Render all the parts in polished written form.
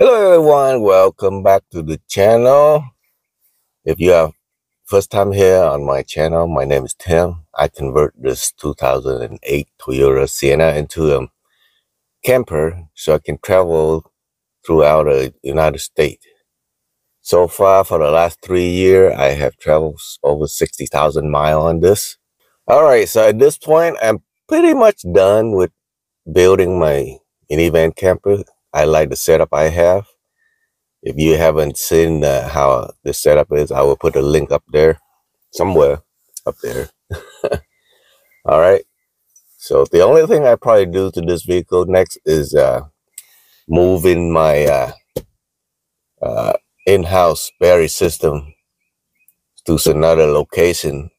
Hello everyone, welcome back to the channel. If you are first time here on my channel, my name is Tim. I convert this 2008 Toyota Sienna into a camper so I can travel throughout the United States. So far for the last 3 years, I have traveled over 60,000 miles on this. Alright, so at this point, I'm pretty much done with building my minivan camper. I like the setup I have. If you haven't seen how the setup is, I will put a link up there, somewhere up there. All right. So the only thing I probably do to this vehicle next is moving my in-house battery system to another location,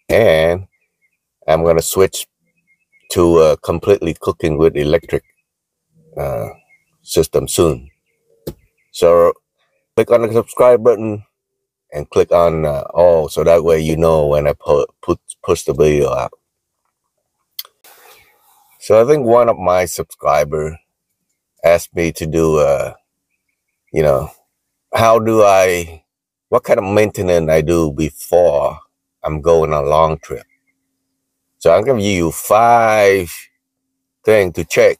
and I'm gonna switch to completely cooking with electric system soon. So click on the subscribe button and click on all, so that way you know when I push the video out. So I think one of my subscribers asked me to do what kind of maintenance I do before I'm going on a long trip. So I'm gonna give you 5 things to check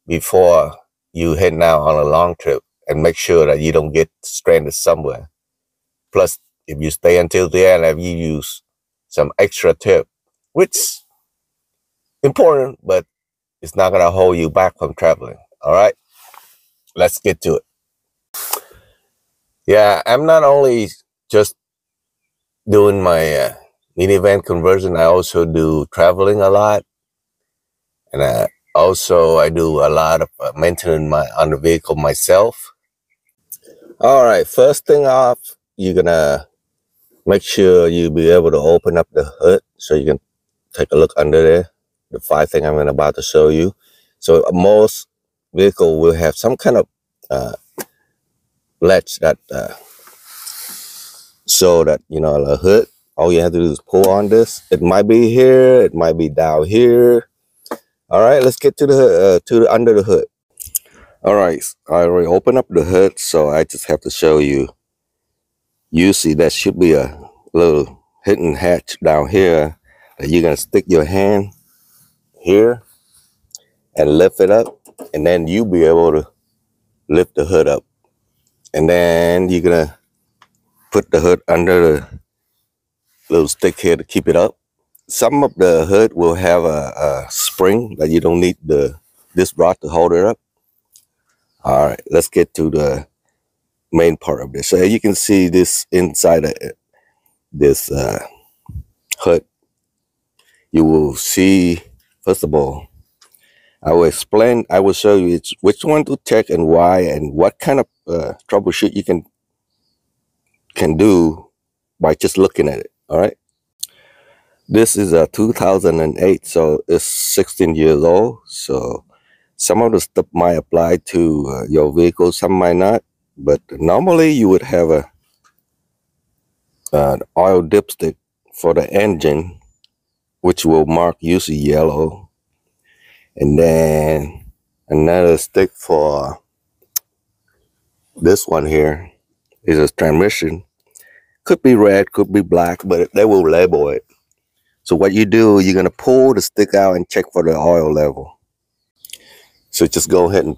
before you head out on a long trip and make sure that you don't get stranded somewhere. Plus, if you stay until the end, I've use some extra tip, which important, but it's not gonna hold you back from traveling. All right, let's get to it. Yeah, I'm not only just doing my minivan conversion, I also do traveling a lot, and I do a lot of maintenance on the vehicle myself. All right, first thing off, you're gonna make sure you be able to open up the hood so you can take a look under there. The 5 things I'm about to show you. So most vehicle will have some kind of latch that so that the hood. All you have to do is pull on this. It might be here, it might be down here. All right, let's get to the under the hood. All right, I already opened up the hood, so I just have to show you. You see that should be a little hidden hatch down here that you're gonna stick your hand here and lift it up, and then you'll be able to lift the hood up, and then you're gonna put the hood under the little stick here to keep it up. Some of the hood will have a spring that you don't need this rod to hold it up. All right, let's get to the main part of this. So you can see this inside of this hood. You will see, first of all, I will show you which one to check and why, and what kind of troubleshoot you can do by just looking at it. All right. This is a 2008, so it's 16 years old. So some of the stuff might apply to your vehicle, some might not. But normally you would have an oil dipstick for the engine, which will mark usually yellow, and then another stick for this one here is a transmission. Could be red, could be black, but they will label it. So what you do, you're gonna pull the stick out and check for the oil level. So just go ahead and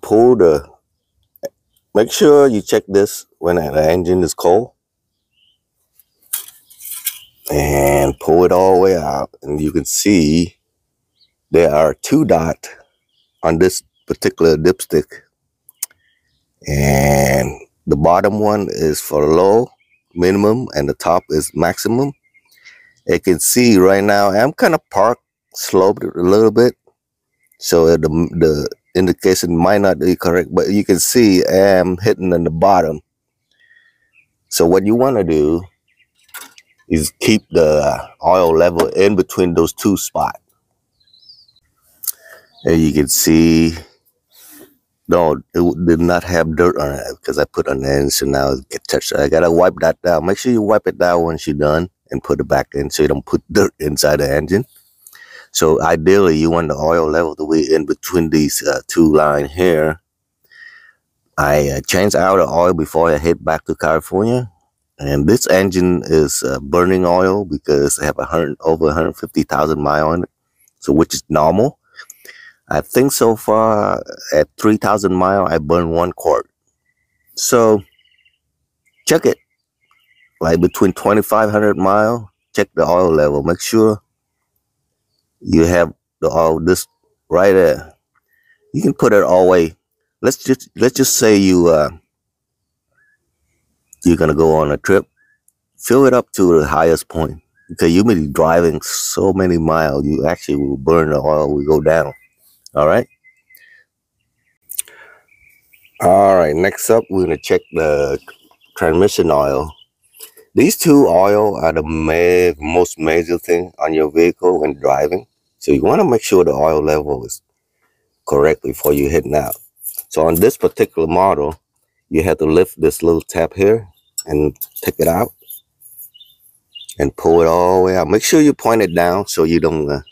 make sure you check this when the engine is cold, and pull it all the way out, and you can see there are 2 dots on this particular dipstick, and the bottom one is for low, minimum, and the top is maximum. You can see right now I'm kind of parked sloped a little bit, so the indication might not be correct, but you can see I'm hitting on the bottom. So what you want to do is keep the oil level in between those 2 spots. And you can see, no, it did not have dirt on it because I put on the end, so now it gets touched. I gotta wipe that down. Make sure you wipe it down once you're done and put it back in so you don't put dirt inside the engine. So ideally you want the oil level to be in between these 2 lines here. I changed out the oil before I head back to California. And this engine is burning oil because I have over 150,000 miles on it, so which is normal. I think so far at 3,000 miles, I burned 1 quart. So check it, like between 2,500 miles, check the oil level. Make sure you have the oil this right there. You can put it all the way. Let's just say you're gonna go on a trip. Fill it up to the highest point, because you may be driving so many miles, you actually will burn the oil, will go down. All right. All right. Next up, we're gonna check the transmission oil. These two oil are the most major thing on your vehicle when driving. So you want to make sure the oil level is correct before you heading out. So on this particular model, you have to lift this little tab here and take it out and pull it all the way out. Make sure you point it down so you don't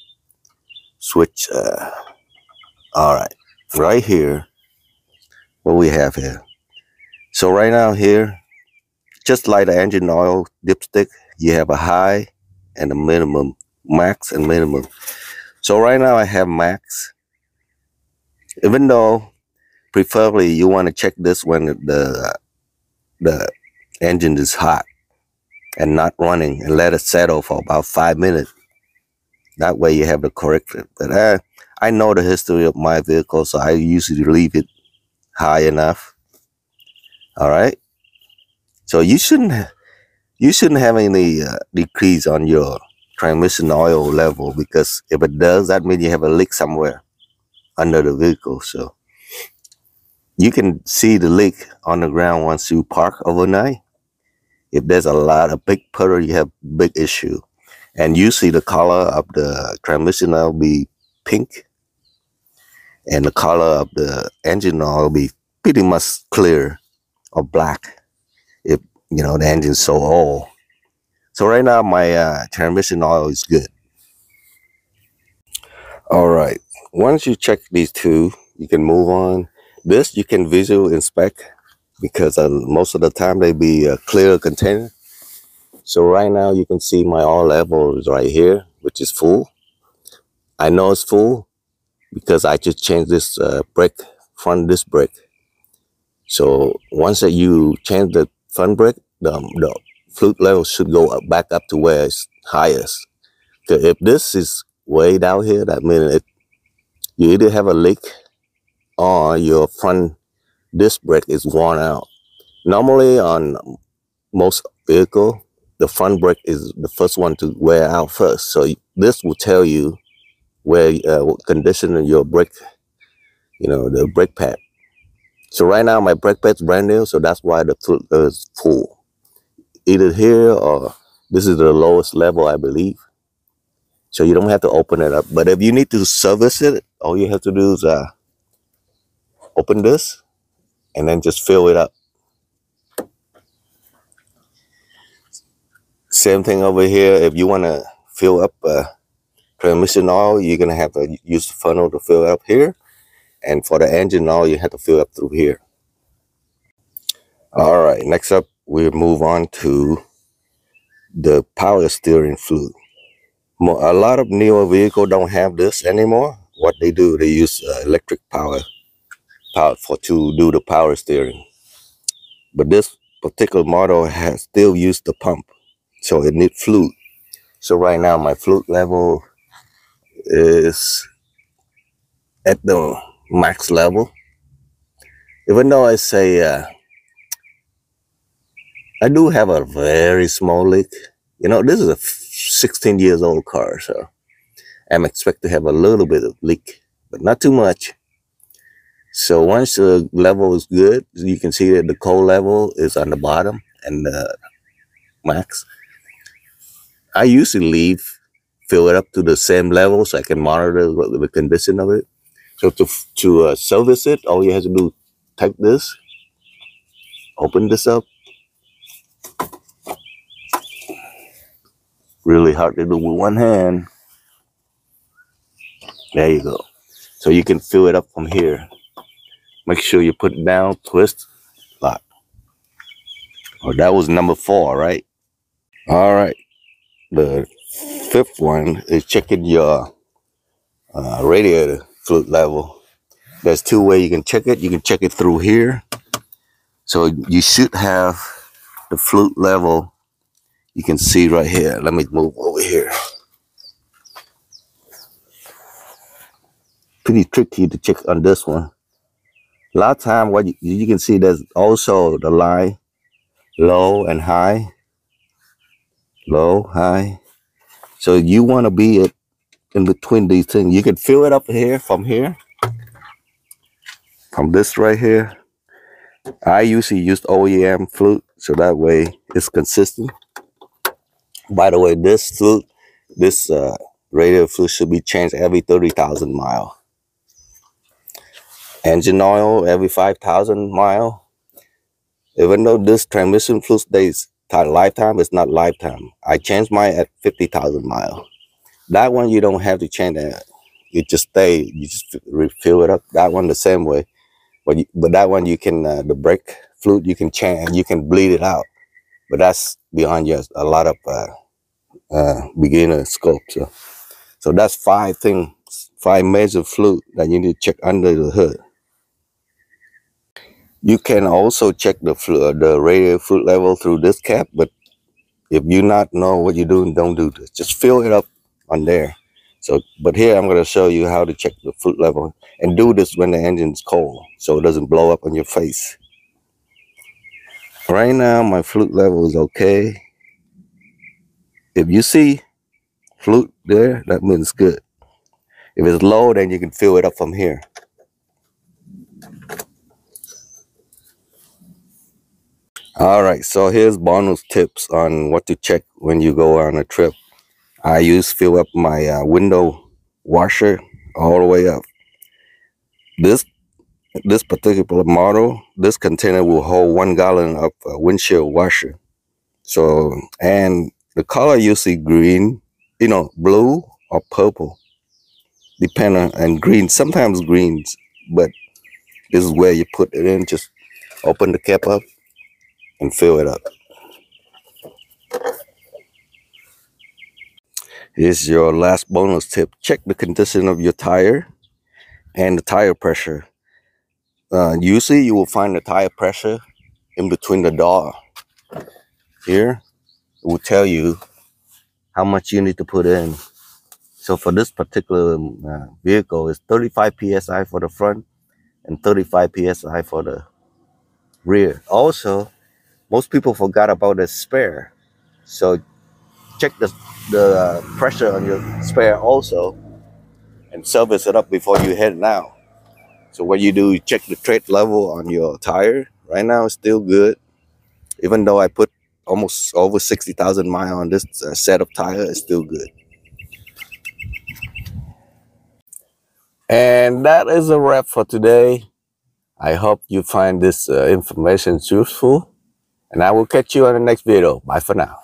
switch. All right here, what we have here. So right now here, just like the engine oil dipstick, you have a high and a minimum, max and minimum. So right now I have max, even though preferably you want to check this when the engine is hot and not running, and let it settle for about 5 minutes. That way you have the correct fit. But I know the history of my vehicle, so I usually leave it high enough. All right. So you shouldn't have any decrease on your transmission oil level, because if it does, that means you have a leak somewhere under the vehicle. So you can see the leak on the ground once you park overnight. If there's a lot of big puddle, you have big issue. And usually the color of the transmission oil will be pink, and the color of the engine oil will be pretty much clear or black if the engine's so old. So right now my transmission oil is good. All right, once you check these two, you can move on. This you can visual inspect, because most of the time they be a clear container. So right now you can see my oil level is right here, which is full. I know it's full because I just changed this brake, front disc brake. So once that you change the front brake, the fluid level should go back up to where it's highest. If this is way down here, that means you either have a leak or your front disc brake is worn out. Normally on most vehicle, the front brake is the first one to wear out first. So this will tell you where what condition your brake, the brake pad. So right now my brake pad's brand new, so that's why the fluid is full. Either here or this is the lowest level, I believe. So you don't have to open it up. But if you need to service it, all you have to do is open this and then just fill it up. Same thing over here. If you want to fill up transmission oil, you're going to have to use the funnel to fill up here. And for the engine oil, you have to fill up through here. All right, next up, we'll move on to the power steering fluid. A lot of newer vehicles don't have this anymore. What they do, they use electric power to do the power steering. But this particular model has still used the pump, so it needs fluid. So right now my fluid level is at the max level. Even though I say I do have a very small leak. This is a 16 years old car, so I'm expected to have a little bit of leak, but not too much. So once the level is good, you can see that the cold level is on the bottom and the max. I usually fill it up to the same level so I can monitor the condition of it. So to service it, all you have to do, take this, open this up. Really hard to do with one hand. There you go. So you can fill it up from here. Make sure you put it down, twist, lock. Oh, that was number 4, right? All right. The 5th one is checking your radiator fluid level. There's 2 ways you can check it. You can check it through here. So you should have the fluid level. You can see right here. Let me move over here. Pretty tricky to check on this one. A lot of time, what you can see, there's also the line low and high. Low, high. So you want to be in between these things. You can fill it up here, from this right here. I usually use OEM flute, so that way it's consistent. By the way, this flute, this radiator flute should be changed every 30,000 miles. Engine oil every 5,000 miles. Even though this transmission flute stays lifetime, it's not lifetime. I changed mine at 50,000 miles. That one you don't have to change that. You just refill it up. That one the same way. But that one you can, the brake flute, you can change, you can bleed it out. But that's beyond just a lot of beginner scope. So that's 5 things, 5 major flute that you need to check under the hood. You can also check the radiator fluid level through this cap, but if you not know what you're doing, don't do this. Just fill it up on there. So, but here I'm going to show you how to check the fluid level, and do this when the engine's cold, so it doesn't blow up on your face. Right now, my fluid level is okay. If you see fluid there, that means good. If it's low, then you can fill it up from here. All right, so here's bonus tips on what to check when you go on a trip. I fill up my window washer all the way up. This particular model, this container will hold 1 gallon of windshield washer. So, and the color you see green, blue or purple, depending on green, sometimes greens, but this is where you put it in. Just open the cap up and fill it up. Here's your last bonus tip. Check the condition of your tire and the tire pressure. Usually you will find the tire pressure in between the door. Here, it will tell you how much you need to put in. So for this particular vehicle, it's 35 PSI for the front and 35 PSI for the rear. Also, most people forgot about the spare. So check the pressure on your spare also, and service it up before you head out. So what you do, you check the tread level on your tire. Right now it's still good. Even though I put almost over 60,000 miles on this set of tire, it's still good. And that is a wrap for today. I hope you find this information useful, and I will catch you on the next video. Bye for now.